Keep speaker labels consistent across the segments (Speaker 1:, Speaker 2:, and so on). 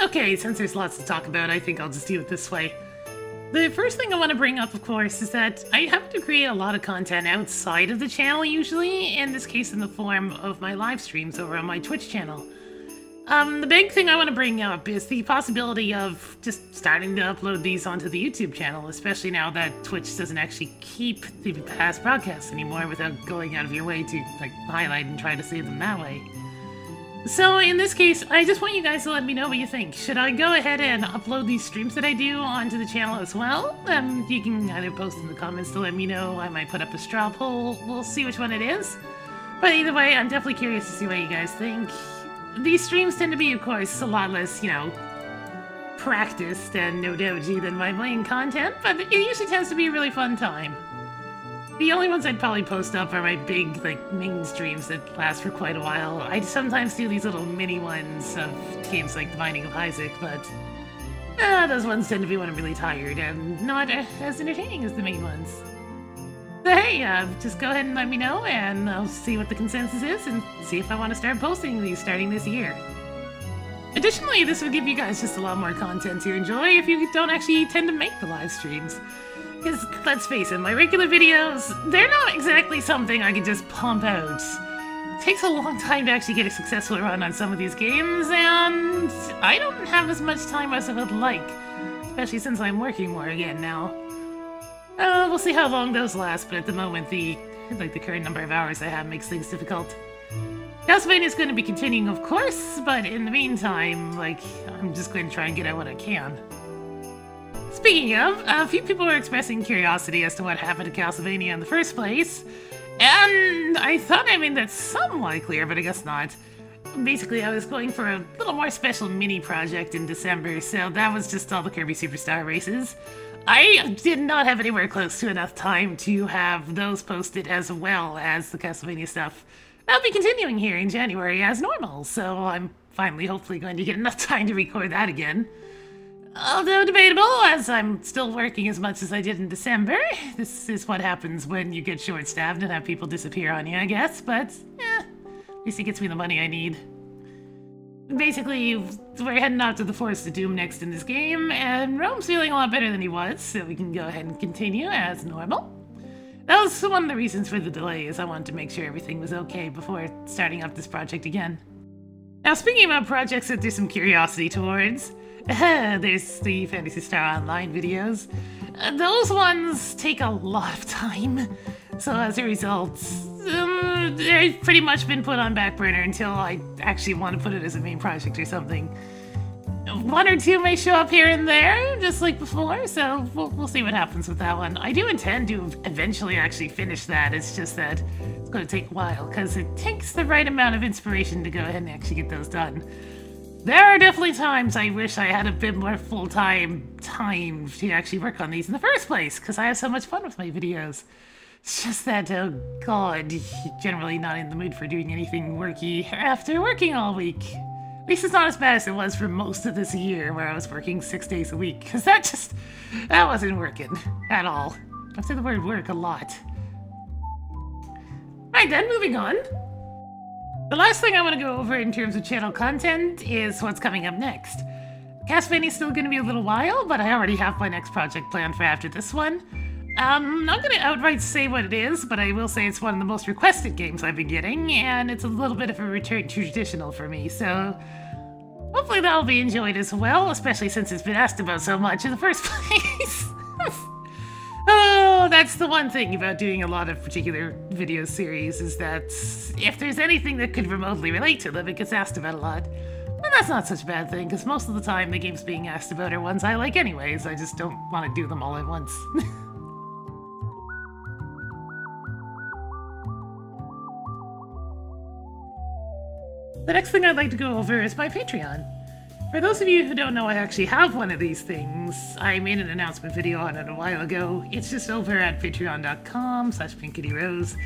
Speaker 1: Okay, since there's lots to talk about, I think I'll just do it this way. The first thing I want to bring up, of course, is that I have to create a lot of content outside of the channel usually, in this case in the form of my live streams over on my Twitch channel. The big thing I want to bring up is the possibility of just starting to upload these onto the YouTube channel, especially now that Twitch doesn't actually keep the past broadcasts anymore without going out of your way to like highlight and try to save them that way. So in this case, I just want you guys to let me know what you think. Should I go ahead and upload these streams that I do onto the channel as well? You can either post in the comments to let me know. I might put up a straw poll. We'll see which one it is. But either way, I'm definitely curious to see what you guys think. These streams tend to be, of course, a lot less, you know, practiced and no-doji than my main content, but it usually tends to be a really fun time. The only ones I'd probably post up are my big, like, main streams that last for quite a while. I sometimes do these little mini ones of games like The Binding of Isaac, but those ones tend to be when I'm really tired and not as entertaining as the main ones. So hey, just go ahead and let me know, and I'll see what the consensus is and see if I want to start posting these starting this year. Additionally, this would give you guys just a lot more content to enjoy if you don't actually tend to make the live streams. Because, let's face it, my regular videos, they're not exactly something I can just pump out. It takes a long time to actually get a successful run on some of these games, and I don't have as much time as I would like, especially since I'm working more again now. We'll see how long those last, but at the moment, the current number of hours I have makes things difficult. Castlevania is going to be continuing, of course, but in the meantime, like, I'm just going to try and get out what I can. Speaking of, a few people were expressing curiosity as to what happened to Castlevania in the first place, and I thought I made that somewhat clear, but I guess not. Basically, I was going for a little more special mini project in December, so that was just all the Kirby Superstar races. I did not have anywhere close to enough time to have those posted as well as the Castlevania stuff. I'll be continuing here in January as normal, so I'm finally hopefully going to get enough time to record that again. Although debatable, as I'm still working as much as I did in December. This is what happens when you get short-staffed and have people disappear on you, I guess, but at least it gets me the money I need. Basically, we're heading out to the Forest of Doom next in this game, and Rome's feeling a lot better than he was, so we can go ahead and continue as normal. That was one of the reasons for the delay, is I wanted to make sure everything was okay before starting up this project again. Now, speaking about projects that there's some curiosity towards, there's the Phantasy Star Online videos. Those ones take a lot of time, so as a result, they've pretty much been put on back burner until I actually want to put it as a main project or something. One or two may show up here and there, just like before, so we'll see what happens with that one. I do intend to eventually actually finish that, it's just that it's going to take a while, because it takes the right amount of inspiration to go ahead and actually get those done. There are definitely times I wish I had a bit more full-time time to actually work on these in the first place, because I have so much fun with my videos. It's just that, oh god, generally not in the mood for doing anything worky after working all week. At least it's not as bad as it was for most of this year, where I was working 6 days a week, because that wasn't working at all. I say the word work a lot. Right then, moving on. The last thing I want to go over in terms of channel content is what's coming up next. Castlevania's still going to be a little while, but I already have my next project planned for after this one. I'm not going to outright say what it is, but I will say it's one of the most requested games I've been getting, and it's a little bit of a return to traditional for me, so hopefully that'll be enjoyed as well, especially since it's been asked about so much in the first place. Oh, that's the one thing about doing a lot of particular video series, is that if there's anything that could remotely relate to them, it gets asked about a lot. And that's not such a bad thing, because most of the time the games being asked about are ones I like anyways, I just don't want to do them all at once. The next thing I'd like to go over is my Patreon. For those of you who don't know, I actually have one of these things. I made an announcement video on it a while ago. It's just over at patreon.com/PinkKittyRose.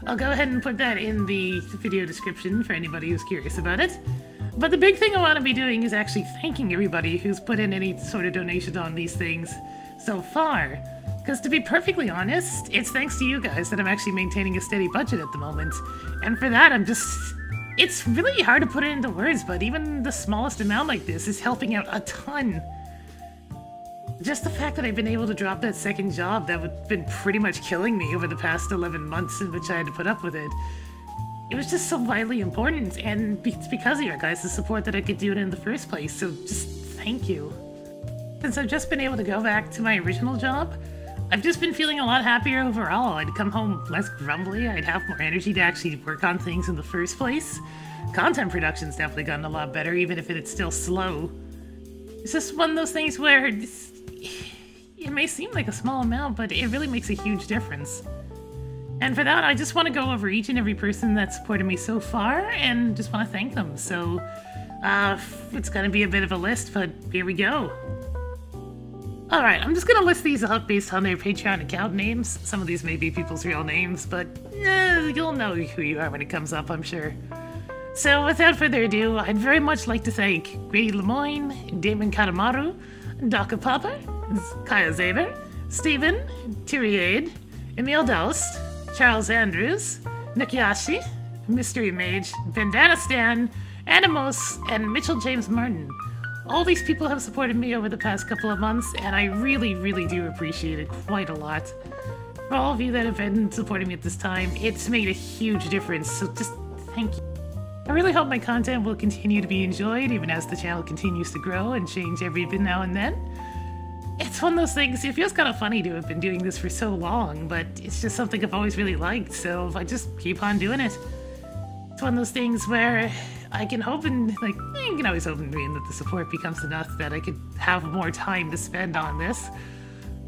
Speaker 1: I'll go ahead and put that in the video description for anybody who's curious about it. But the big thing I want to be doing is actually thanking everybody who's put in any sort of donation on these things so far. Because to be perfectly honest, it's thanks to you guys that I'm actually maintaining a steady budget at the moment. And for that, I'm just It's really hard to put it into words, but even the smallest amount like this is helping out a ton. Just the fact that I've been able to drop that second job that would been pretty much killing me over the past 11 months in which I had to put up with it. It was just so vitally important, and it's because of your guys' support that I could do it in the first place, so just thank you. Since I've just been able to go back to my original job, I've just been feeling a lot happier overall. I'd come home less grumbly, I'd have more energy to actually work on things in the first place. Content production's definitely gotten a lot better, even if it's still slow. It's just one of those things where it may seem like a small amount, but it really makes a huge difference. And for that, I just want to go over each and every person that's supported me so far, and just want to thank them. So, it's gonna be a bit of a list, but here we go. Alright, I'm just gonna list these out based on their Patreon account names. Some of these may be people's real names, but you'll know who you are when it comes up, I'm sure. So, without further ado, I'd very much like to thank Grady Lemoyne, Damon Katamaru, Daka Papa, Kaya Zaber, Steven, Tyriade, Emil Doust, Charles Andrews, Nukiashi, Mystery Mage, Bandana Stan, Animos, and Mitchell James Martin. All these people have supported me over the past couple of months, and I really, really do appreciate it quite a lot. For all of you that have been supporting me at this time, it's made a huge difference, so just thank you. I really hope my content will continue to be enjoyed, even as the channel continues to grow and change every bit now and then. It's one of those things, it feels kind of funny to have been doing this for so long, but it's just something I've always really liked, so I just keep on doing it. It's one of those things where I can hope and, like, you can always hope and dream that the support becomes enough that I could have more time to spend on this,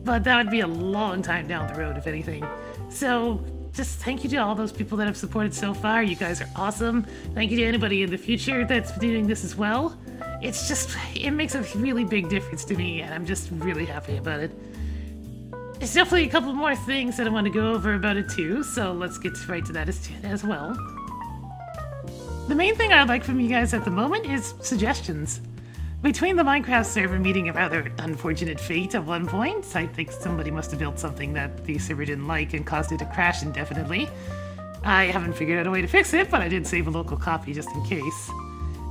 Speaker 1: but that would be a long time down the road, if anything. So, just thank you to all those people that have supported so far. You guys are awesome. Thank you to anybody in the future that's doing this as well. It's just, it makes a really big difference to me, and I'm just really happy about it. There's definitely a couple more things that I want to go over about it too, so let's get right to that as well. The main thing I'd like from you guys at the moment is suggestions. Between the Minecraft server meeting a rather unfortunate fate at one point, I think somebody must have built something that the server didn't like and caused it to crash indefinitely. I haven't figured out a way to fix it, but I did save a local copy just in case.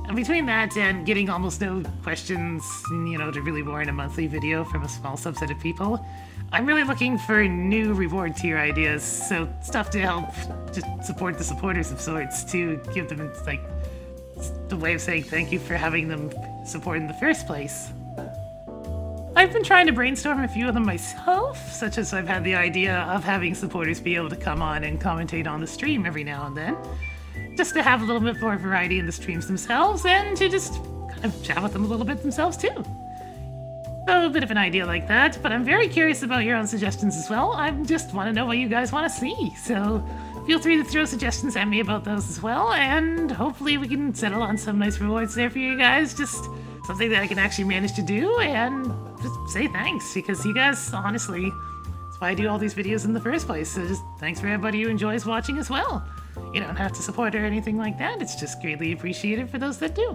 Speaker 1: And between that and getting almost no questions, you know, to really warrant a monthly video from a small subset of people, I'm really looking for new reward tier ideas, so stuff to help just support the supporters of sorts, to give them, like, the way of saying thank you for having them support in the first place. I've been trying to brainstorm a few of them myself, such as I've had the idea of having supporters be able to come on and commentate on the stream every now and then, just to have a little bit more variety in the streams themselves, and to just kind of chat with them a little bit themselves too. So a bit of an idea like that, but I'm very curious about your own suggestions as well. I just want to know what you guys want to see, so feel free to throw suggestions at me about those as well, and hopefully we can settle on some nice rewards there for you guys, just something that I can actually manage to do, and just say thanks, because you guys, honestly, that's why I do all these videos in the first place, so just thanks for everybody who enjoys watching as well. You don't have to support or anything like that, it's just greatly appreciated for those that do.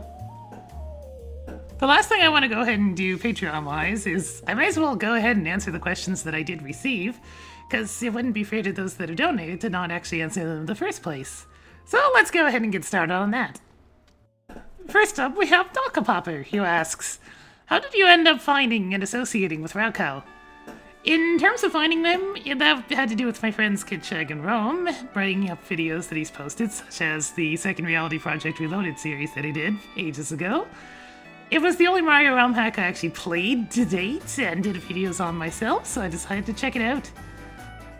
Speaker 1: The last thing I want to go ahead and do Patreon-wise is I might as well go ahead and answer the questions that I did receive, because it wouldn't be fair to those that have donated to not actually answer them in the first place. So let's go ahead and get started on that. First up, we have Daka Popper, who asks, how did you end up finding and associating with Raukau? In terms of finding them, that had to do with my friends Kitcheg and Rome, bringing up videos that he's posted, such as the Second Reality Project Reloaded series that he did ages ago. It was the only Mario Realm hack I actually played to date and did videos on myself, so I decided to check it out.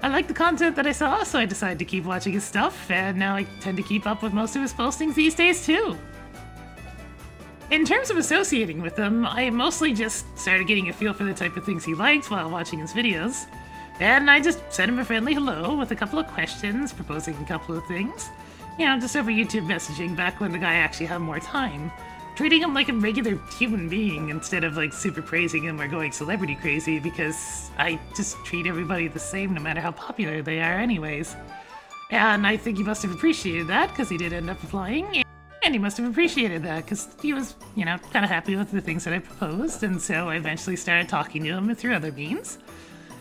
Speaker 1: I liked the content that I saw, so I decided to keep watching his stuff, and now I tend to keep up with most of his postings these days too. In terms of associating with him, I mostly just started getting a feel for the type of things he liked while watching his videos, and I just sent him a friendly hello with a couple of questions, proposing a couple of things. You know, just over YouTube messaging back when the guy actually had more time. Treating him like a regular human being instead of like super praising him or going celebrity crazy, because I just treat everybody the same no matter how popular they are anyways. And I think he must have appreciated that, because he did end up replying, and he must have appreciated that because he was, you know, kind of happy with the things that I proposed, and so I eventually started talking to him through other means.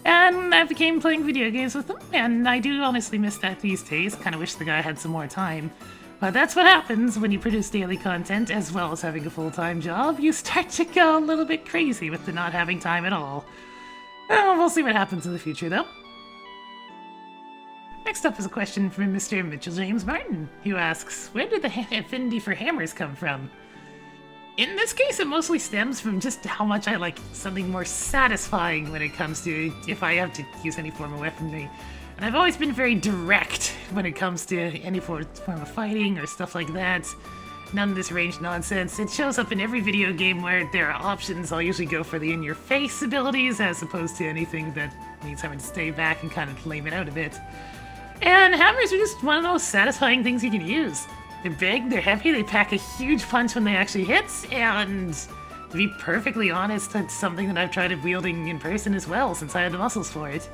Speaker 1: And I became playing video games with him, and I do honestly miss that these days. Kind of wish the guy had some more time. But that's what happens when you produce daily content as well as having a full-time job. You start to go a little bit crazy with the not having time at all. We'll see what happens in the future, though. Next up is a question from Mr. Mitchell James Martin, who asks, where did the affinity for hammers come from? In this case, it mostly stems from just how much I like something more satisfying when it comes to if I have to use any form of weaponry. And I've always been very direct when it comes to any form of fighting or stuff like that. None of this ranged nonsense. It shows up in every video game where there are options. I'll usually go for the in-your-face abilities as opposed to anything that means having to stay back and kind of lame it out a bit. And hammers are just one of those satisfying things you can use. They're big, they're heavy, they pack a huge punch when they actually hit, and to be perfectly honest, that's something that I've tried wielding in person as well, since I had the muscles for it.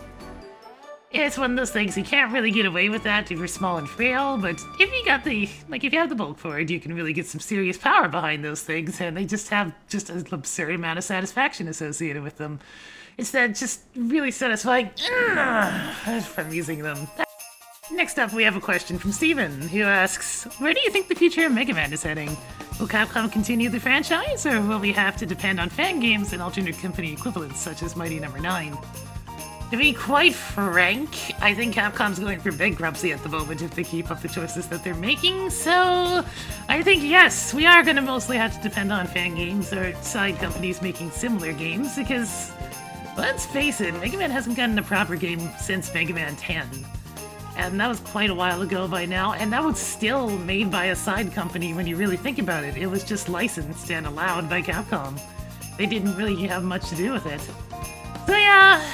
Speaker 1: It's one of those things, you can't really get away with that if you're small and frail, but if you got the, if you have the bulk for it, you can really get some serious power behind those things, and they just have just an absurd amount of satisfaction associated with them. It's that just really satisfying from using them. Next up, we have a question from Steven, who asks, where do you think the future of Mega Man is heading? Will Capcom continue the franchise, or will we have to depend on fan games and alternate company equivalents such as Mighty No. 9? To be quite frank, I think Capcom's going for bankruptcy at the moment if they keep up the choices that they're making, so I think yes, we are going to mostly have to depend on fan games or side companies making similar games, because, let's face it, Mega Man hasn't gotten a proper game since Mega Man 10. And that was quite a while ago by now, and that was still made by a side company when you really think about it. It was just licensed and allowed by Capcom. They didn't really have much to do with it. So yeah,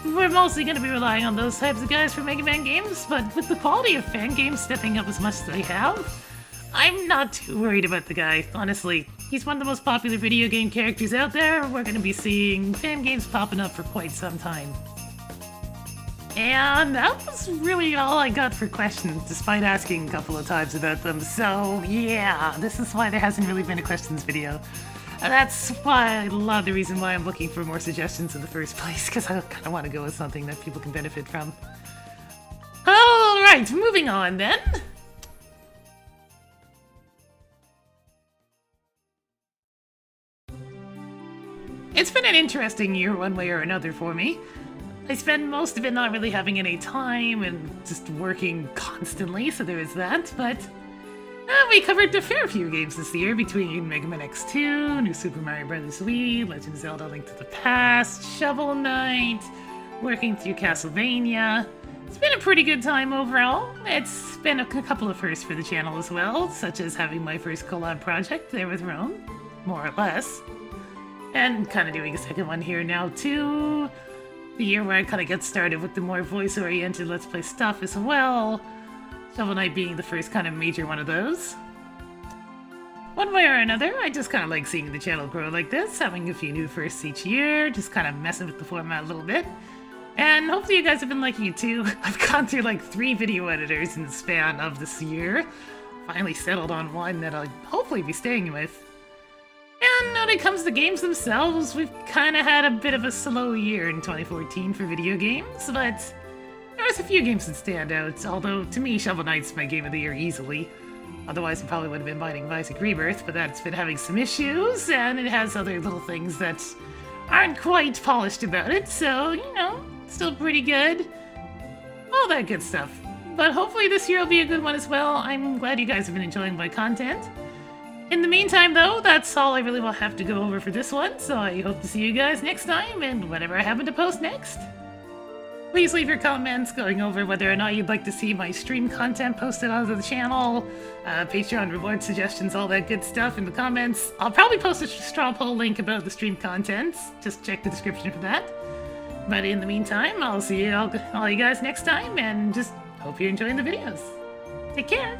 Speaker 1: we're mostly going to be relying on those types of guys for Mega Man games, but with the quality of fan games stepping up as much as they have, I'm not too worried about the guy, honestly. He's one of the most popular video game characters out there. We're going to be seeing fan games popping up for quite some time. And that was really all I got for questions, despite asking a couple of times about them. So yeah, this is why there hasn't really been a questions video. That's why a lot of the reason why I'm looking for more suggestions in the first place, because I kind of want to go with something that people can benefit from. Alright, moving on then. It's been an interesting year one way or another for me. I spend most of it not really having any time and just working constantly, so there is that, but we covered a fair few games this year between Mega Man X2, New Super Mario Bros. Wii, Legend of Zelda Link to the Past, Shovel Knight, working through Castlevania. It's been a pretty good time overall. It's been a couple of firsts for the channel as well, such as having my first collab project there with Rome, more or less. And kind of doing a second one here now too. The year where I kind of get started with the more voice-oriented Let's Play stuff as well. Shovel Knight being the first kind of major one of those. One way or another, I just kind of like seeing the channel grow like this, having a few new firsts each year, just kind of messing with the format a little bit. And hopefully you guys have been liking it too. I've gone through like 3 video editors in the span of this year. Finally settled on one that I'll hopefully be staying with. And when it comes to games themselves, we've kind of had a bit of a slow year in 2014 for video games, but there was a few games that stand out, although to me Shovel Knight's my game of the year easily. Otherwise I probably would have been biting Bionic Rebirth, but that's been having some issues, and it has other little things that aren't quite polished about it, so, you know, still pretty good. All that good stuff. But hopefully this year will be a good one as well. I'm glad you guys have been enjoying my content. In the meantime, though, that's all I really will have to go over for this one, so I hope to see you guys next time, and whatever I happen to post next. Please leave your comments going over whether or not you'd like to see my stream content posted onto the channel, Patreon reward suggestions, all that good stuff in the comments. I'll probably post a Strawpoll link about the stream contents, just check the description for that. But in the meantime, I'll see all you guys next time, and just hope you're enjoying the videos. Take care!